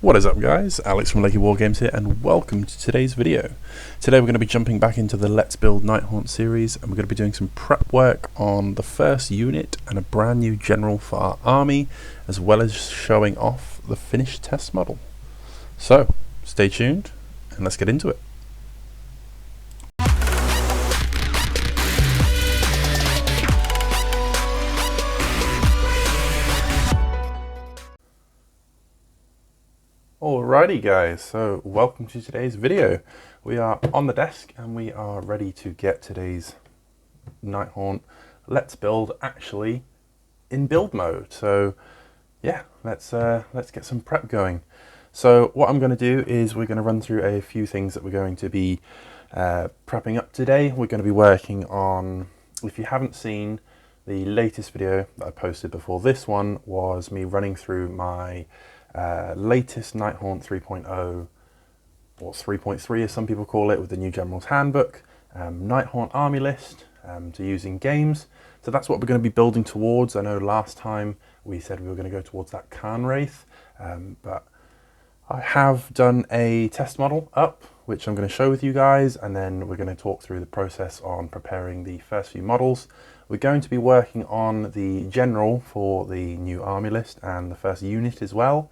What is up guys, Alex from Lakey Wargames here and welcome to today's video. Today we're going to be jumping back into the Let's Build Nighthaunt series and we're going to be doing some prep work on the first unit and a brand new general for our army, as well as showing off the finished test model. So stay tuned and let's get into it. Alrighty guys, so welcome to today's video. We are on the desk and we are ready to get today's Nighthaunt Let's Build actually in build mode. So yeah, let's get some prep going. So what I'm going to do is we're going to run through a few things that we're going to be prepping up today. We're going to be working on, if you haven't seen the latest video that I posted before this one, was me running through my latest Nighthaunt 3.0 or 3.3 as some people call it, with the new General's Handbook, Nighthaunt army list to use in games. So that's what we're going to be building towards. I know last time we said we were going to go towards that Khan Wraith, but I have done a test model up which I'm going to show with you guys, and then we're going to talk through the process on preparing the first few models. We're going to be working on the general for the new army list and the first unit as well.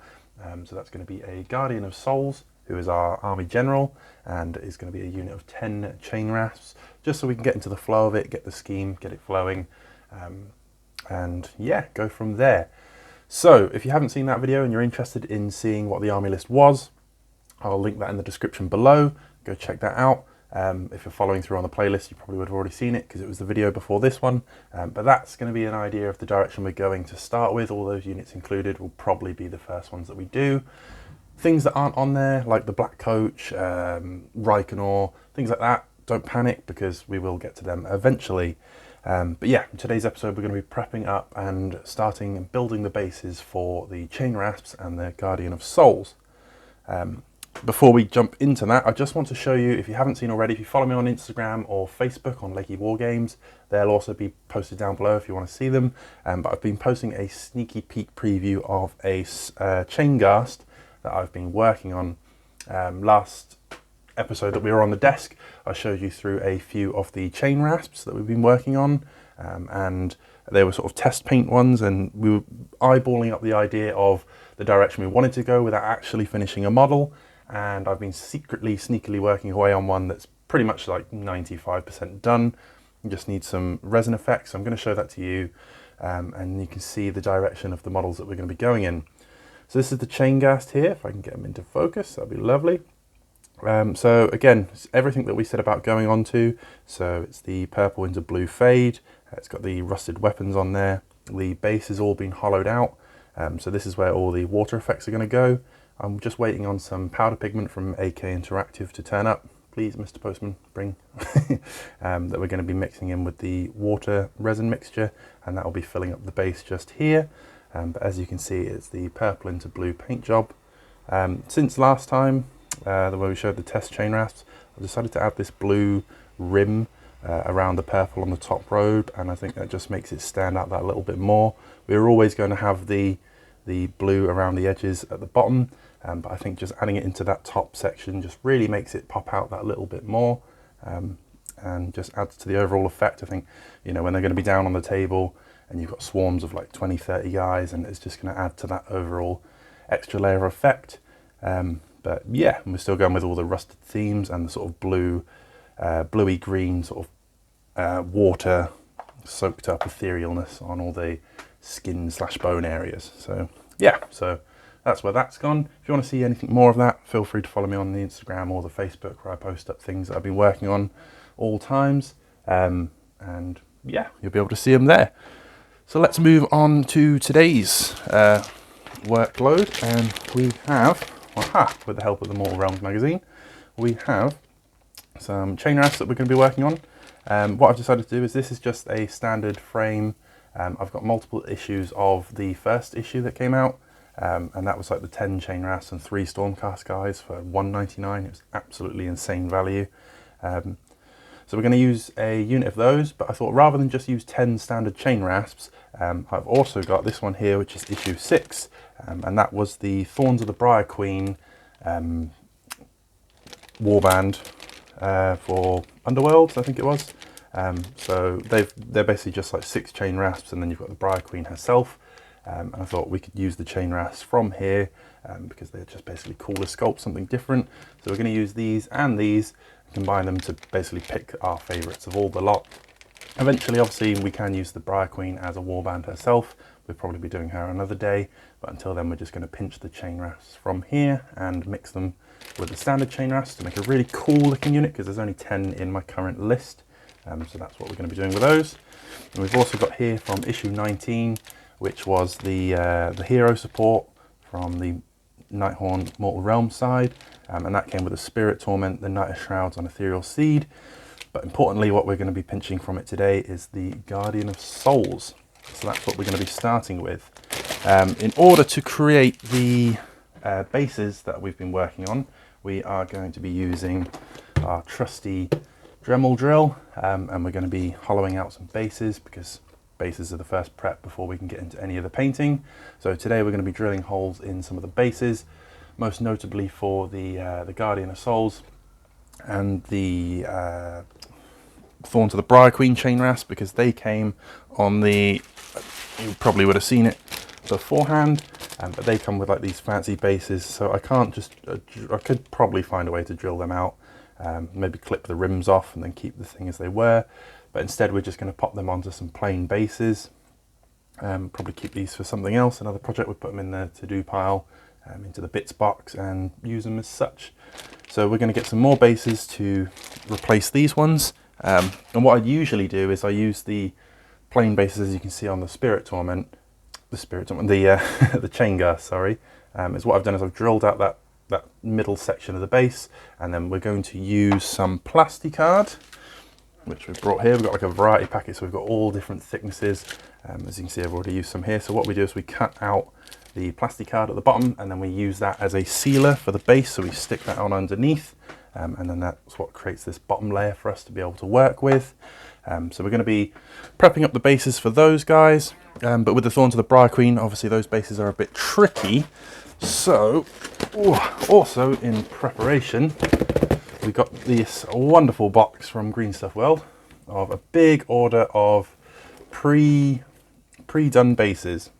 So that's going to be a Guardian of Souls, who is our army general, and is going to be a unit of 10 chain rasps, just so we can get into the flow of it, get the scheme, get it flowing, and yeah, go from there. So if you haven't seen that video and you're interested in seeing what the army list was, I'll link that in the description below. Go check that out. If you're following through on the playlist, you probably would have already seen it because it was the video before this one. But that's going to be an idea of the direction we're going to start with. All those units included will probably be the first ones that we do. Things that aren't on there, like the Black Coach, Reikenor, things like that, don't panic because we will get to them eventually. But yeah, in today's episode we're going to be prepping up and starting and building the bases for the Chain Rasps and the Guardian of Souls. Before we jump into that, I just want to show you, if you haven't seen already, if you follow me on Instagram or Facebook on Lakey Wargames, they'll also be posted down below if you want to see them. But I've been posting a sneaky peek preview of a Chainghast that I've been working on. Last episode that we were on the desk, I showed you through a few of the chain rasps that we've been working on, and they were sort of test paint ones, and we were eyeballing up the idea of the direction we wanted to go without actually finishing a model. And I've been sneakily working away on one that's pretty much like 95% done. You just need some resin effects. I'm going to show that to you, and you can see the direction of the models that we're going to be going in. So this is the Chainghast here. If I can get them into focus, that'd be lovely. So again, it's everything that we said about going on to. So it's the purple into blue fade. It's got the rusted weapons on there. The base has all been hollowed out. So this is where all the water effects are going to go. I'm just waiting on some powder pigment from AK Interactive to turn up. Please, Mr. Postman, bring. That we're going to be mixing in with the water resin mixture, and that will be filling up the base just here. But as you can see, it's the purple into blue paint job. Since last time, the way we showed the test chain rasps, I decided to add this blue rim around the purple on the top robe, and I think that just makes it stand out that little bit more. We were always going to have the blue around the edges at the bottom, but I think just adding it into that top section just really makes it pop out that little bit more, and just adds to the overall effect. I think, you know, when they're going to be down on the table and you've got swarms of like 20-30 guys, and it's just going to add to that overall extra layer of effect. But yeah, we're still going with all the rusted themes and the sort of blue, bluey green sort of water soaked up etherealness on all the skin / bone areas. So yeah, so that's where that's gone. If you want to see anything more of that, feel free to follow me on the Instagram or the Facebook, where I post up things that I've been working on all times. And yeah, you'll be able to see them there. So let's move on to today's workload, and we have, with the help of the Mortal Realms magazine, we have some chain rasps that we're going to be working on. What I've decided to do is, this is just a standard frame. I've got multiple issues of the first issue that came out, and that was like the 10 chain rasps and 3 Stormcast guys for $1.99. It was absolutely insane value. So we're going to use a unit of those, but I thought rather than just use 10 standard chain rasps, I've also got this one here, which is issue 6, and that was the Thorns of the Briar Queen warband for Underworlds, I think it was. So they're basically just like 6 chain rasps, and then you've got the Briar Queen herself. And I thought we could use the chain rasps from here because they're just basically cool to sculpt something different. So we're going to use these and combine them to basically pick our favourites of all the lot. Eventually, obviously, we can use the Briar Queen as a warband herself. We'll probably be doing her another day, but until then we're just going to pinch the chain rasps from here and mix them with the standard chain rasps to make a really cool looking unit, because there's only 10 in my current list. So that's what we're going to be doing with those. And we've also got here from issue 19, which was the hero support from the Nighthaunt Mortal Realms side, and that came with a Spirit Torment, the Knight of Shrouds on Ethereal Seed. But importantly, what we're going to be pinching from it today is the Guardian of Souls. So that's what we're going to be starting with. In order to create the bases that we've been working on, we are going to be using our trusty Dremel drill, and we're going to be hollowing out some bases, because bases are the first prep before we can get into any of the painting. So today we're going to be drilling holes in some of the bases, most notably for the Guardian of Souls and the Thorns of the Briar Queen chain rasp, because they came on the, you probably would have seen it beforehand, but they come with like these fancy bases, so I can't just, I could probably find a way to drill them out, maybe clip the rims off and then keep the thing as they were, but instead we're just going to pop them onto some plain bases. Probably keep these for something else, another project. We put them in the to-do pile, into the bits box, and use them as such. So we're going to get some more bases to replace these ones, and what I usually do is I use the plain bases, as you can see on the Spirit Torment, the chain gas, sorry. Is what I've done is I've drilled out that middle section of the base, and then we're going to use some plasticard, which we've brought here. We've got like a variety packet, so we've got all different thicknesses. As you can see, I've already used some here. So what we do is we cut out the plasticard at the bottom, and then we use that as a sealer for the base. So we stick that on underneath, and then that's what creates this bottom layer for us to be able to work with. So we're going to be prepping up the bases for those guys. But with the Thorns of the Briar Queen, obviously those bases are a bit tricky. So also in preparation, we got this wonderful box from Green Stuff World of a big order of pre-done bases.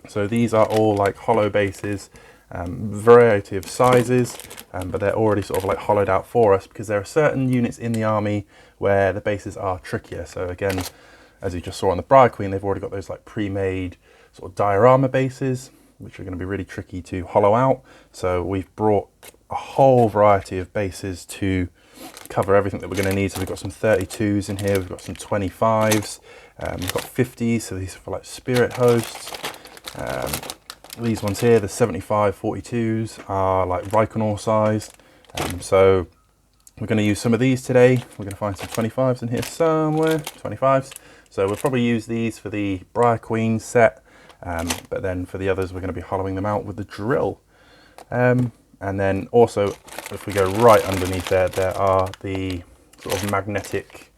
So these are all like hollow bases, variety of sizes, but they're already sort of like hollowed out for us, because there are certain units in the army where the bases are trickier. So again, as you just saw on the Briar Queen, they've already got those like pre-made sort of diorama bases, which are going to be really tricky to hollow out. So we've brought a whole variety of bases to cover everything that we're going to need. So we've got some 32s in here, we've got some 25s, we've got 50s, so these are for like spirit hosts. These ones here, the 75 42s, are like Reikonor size. So we're going to use some of these today. We're going to find some 25s in here somewhere, 25s. So we'll probably use these for the Briar Queen set, but then for the others we're going to be hollowing them out with the drill. And then also, if we go right underneath there, there are the sort of magnetic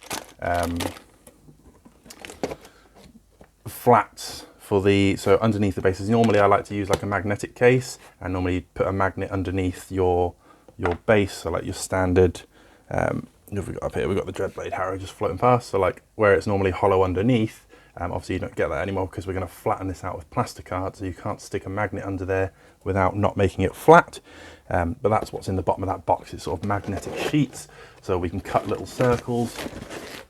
flats for the, so underneath the bases. Normally I like to use like a magnetic case, and normally put a magnet underneath your base, so like your standard, if we got up here, we've got the Dreadblade Harrow just floating past, so like where it's normally hollow underneath, obviously you don't get that anymore because we're going to flatten this out with plasticard, so you can't stick a magnet under there without not making it flat. But that's what's in the bottom of that box. It's sort of magnetic sheets, so we can cut little circles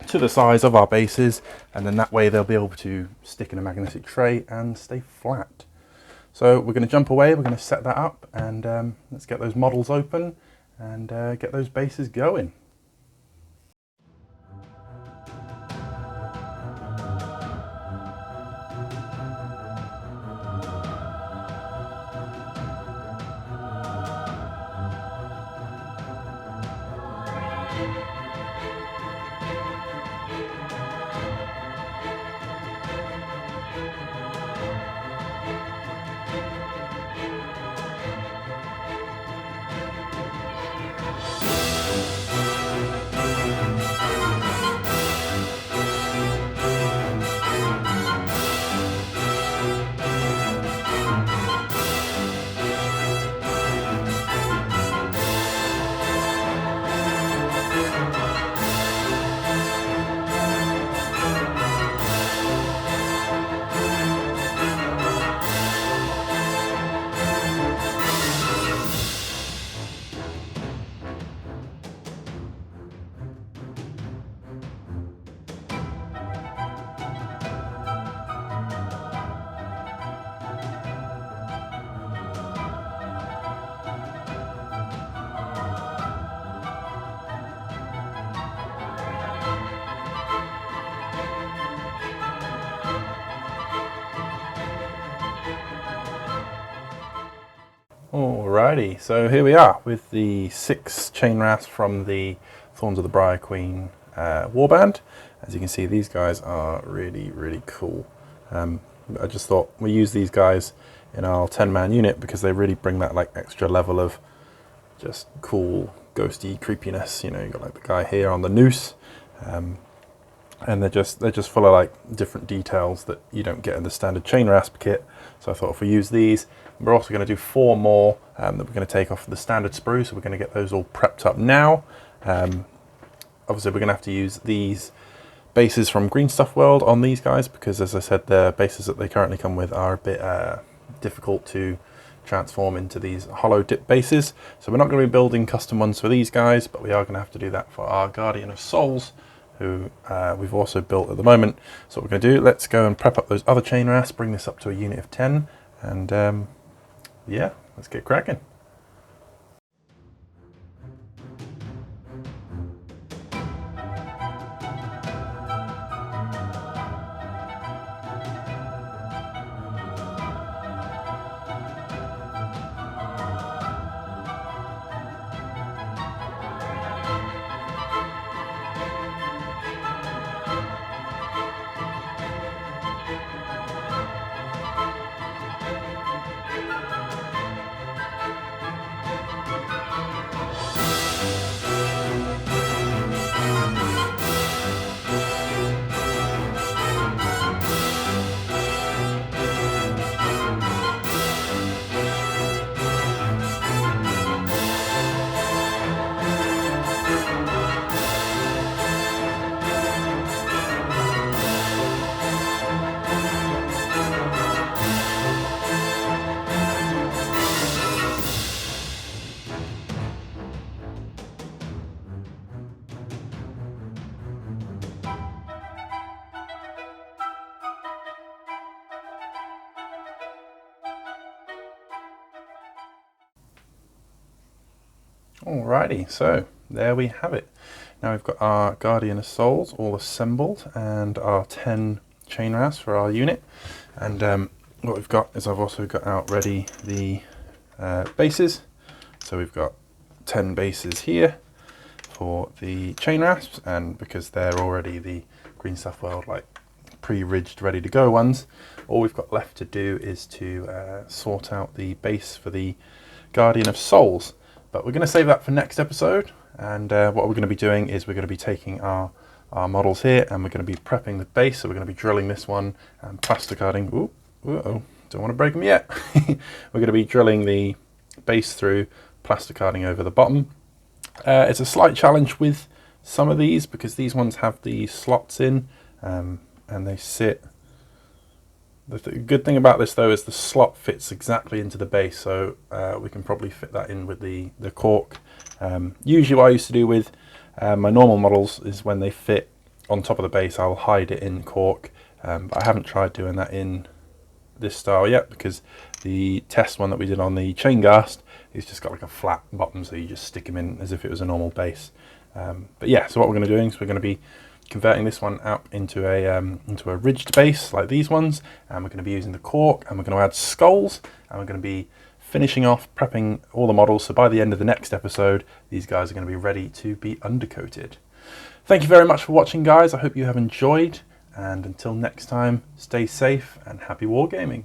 to the size of our bases, and then that way they'll be able to stick in a magnetic tray and stay flat. So we're going to jump away, we're going to set that up, and let's get those models open and get those bases going. Alrighty, so here we are with the 6 chain rasps from the Thorns of the Briar Queen warband. As you can see, these guys are really cool. I just thought we use these guys in our 10-man unit because they really bring that like extra level of just cool ghosty creepiness. You know, you got like the guy here on the noose, and they're just full of like different details that you don't get in the standard chain rasp kit. So I thought if we use these, we're also going to do 4 more that we're going to take off the standard sprue. So we're going to get those all prepped up now. Obviously we're going to have to use these bases from Green Stuff World on these guys because, as I said, the bases that they currently come with are a bit difficult to transform into these hollow dip bases. So we're not going to be building custom ones for these guys, but we are going to have to do that for our Guardian of Souls, who we've also built at the moment. So what we're going to do, let's go and prep up those other chain rasps, bring this up to a unit of 10, and yeah, let's get cracking. Alrighty, so there we have it. Now we've got our Guardian of Souls all assembled and our 10 chain rasps for our unit. And what we've got is I've also got out ready the bases. So we've got 10 bases here for the chain rasps, and because they're already the Green Stuff World like pre-ridged ready to go ones, all we've got left to do is to sort out the base for the Guardian of Souls. But we're going to save that for next episode, and what we're going to be doing is we're going to be taking our models here and we're going to be prepping the base. So we're going to be drilling this one and plaster carding. Ooh, uh-oh, don't want to break them yet. We're going to be drilling the base through, plaster carding over the bottom. It's a slight challenge with some of these because these ones have the slots in and they sit. The good thing about this though is the slot fits exactly into the base, so we can probably fit that in with the cork. Usually what I used to do with my normal models is when they fit on top of the base I'll hide it in cork, but I haven't tried doing that in this style yet because the test one that we did on the chain ghast is just got like a flat bottom, so you just stick them in as if it was a normal base. But yeah, so what we're going to do is we're going to be converting this one out into a ridged base like these ones, and we're going to be using the cork, and we're going to add skulls, and we're going to be finishing off prepping all the models. So by the end of the next episode, these guys are going to be ready to be undercoated. Thank you very much for watching, guys. I hope you have enjoyed, and until next time, stay safe and happy wargaming.